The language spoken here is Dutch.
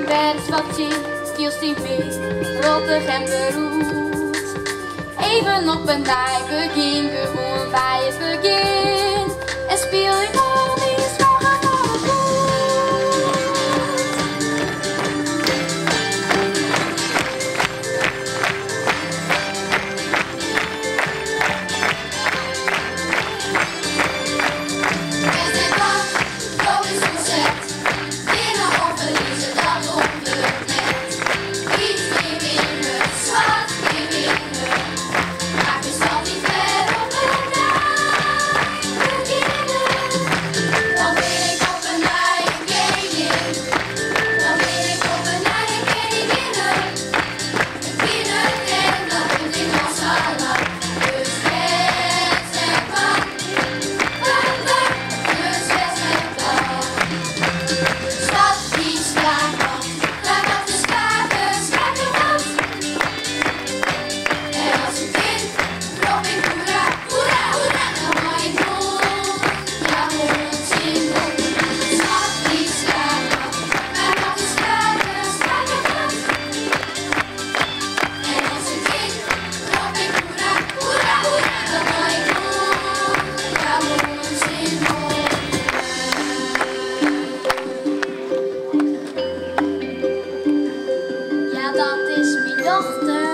werd wat zien, kiels die mee, rottig en beroerd. Even op een dag begin, gewoon bij het begin. En speel je nog niet morgen voor het goed. Met dit bak, zo is gezet. Winnen of verliezen, dat ontbreekt net. Iets meer winnen, zwart meer winnen. Maak je stad niet ver op een dag beginnen. Dan ben ik op een eigen koningin. Dan ben ik op een eigen koninginnen. Winnen en dat doet in ons allen. Dus wet en bang. Dus wet en bang. Stad die slaagt, daar wat de schaken vast. En als ik win, roep ik hoera, hoera, hoera. Dan gooi ik rond, ja hond in rond. Stad die slaagt, daar wat de schaken vast. En als ik win, roep ik hoera, hoera, hoera. Dan gooi ik rond, ja hond in rond. Ja, dat is mijn dochter.